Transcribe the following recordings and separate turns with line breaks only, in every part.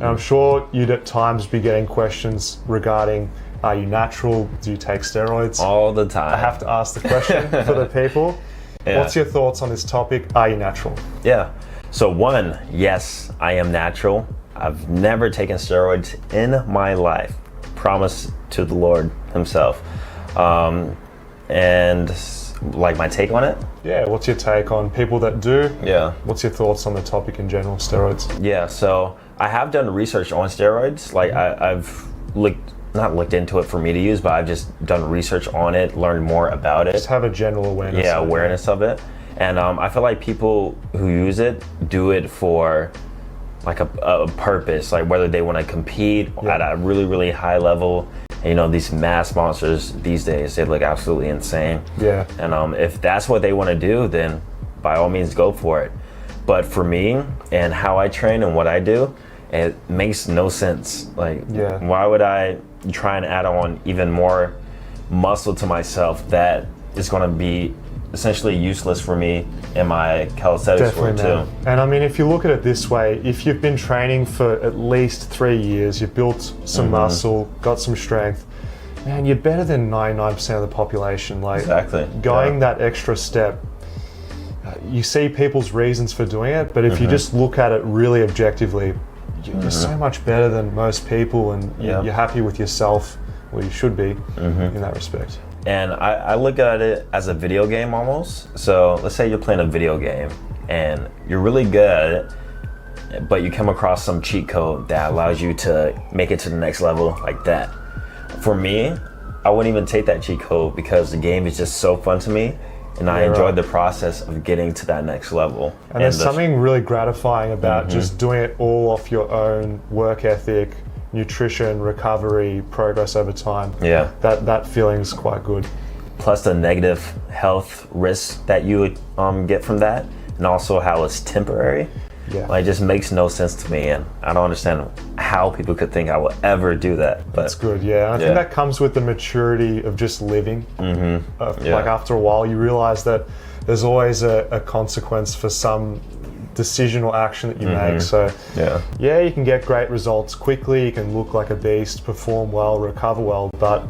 And I'm sure you'd at times be getting questions regarding, are you natural? Do you take steroids?
All the time.
I have to ask the question for the people.
Yeah.
What's your thoughts on this topic? Are you natural?
Yeah. So one, yes, I am natural. I've never taken steroids in my life. Promise to the Lord himself. And like my take on it?
Yeah, what's your take on people that do?
Yeah.
What's your thoughts on the topic in general, steroids?
Yeah, so I have done research on steroids. Like I've not looked into it for me to use, but I've just done research on it, learned more about it.
Just have a general awareness.
Yeah, awareness of it. And I feel like people who use it do it for like a purpose, like whether they want to compete at a really, really high level. And, you know, these mass monsters these days, they look absolutely insane.
Yeah.
And if that's what they want to do, then by all means go for it. But for me and how I train and what I do, it makes no sense. Like, why would I try and add on even more muscle to myself that is going to be essentially useless for me in my calisthenics work too?
And I mean, if you look at it this way, if you've been training for at least 3 years, you've built some muscle, got some strength, man, you're better than 99% of the population. Like, going that extra step, you see people's reasons for doing it, but if you just look at it really objectively, you're so much better than most people, and you're happy with yourself, well, you should be in that respect.
And I look at it as a video game almost. So let's say you're playing a video game and you're really good at it, but you come across some cheat code that allows you to make it to the next level like that. For me, I wouldn't even take that cheat code because the game is just so fun to me, and I enjoyed the process of getting to that next level.
And there's something really gratifying about just doing it all off your own work ethic, nutrition, recovery, progress over time.
Yeah.
That feeling's quite good.
Plus the negative health risks that you would get from that, and also how it's temporary.
Yeah.
Like, it just makes no sense to me, and I don't understand how people could think I will ever do that. But
that's good, yeah. I think that comes with the maturity of just living. Like, after a while, you realize that there's always a consequence for some decision or action that you make. So you can get great results quickly, you can look like a beast, perform well, recover well, but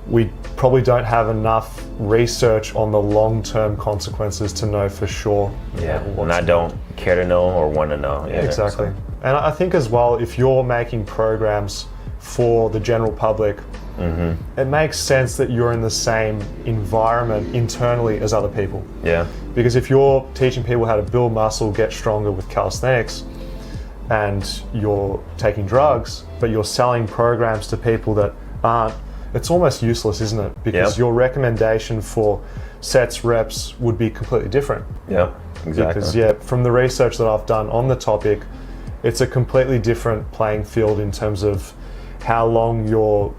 we probably don't have enough research on the long-term consequences to know for sure.
And I don't care to know or want to know.
Exactly. And I think as well, if you're making programs for the general public, it makes sense that you're in the same environment internally as other people. Because if you're teaching people how to build muscle, get stronger with calisthenics, and you're taking drugs, but you're selling programs to people that aren't, it's almost useless, isn't it? Because your recommendation for sets, reps would be completely different. Because from the research that I've done on the topic, it's a completely different playing field in terms of how long you're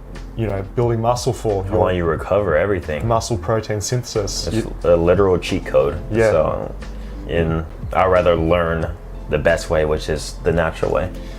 building muscle for.
How long you recover everything.
Muscle protein synthesis.
It's a literal cheat code. So I'd rather learn the best way, which is the natural way.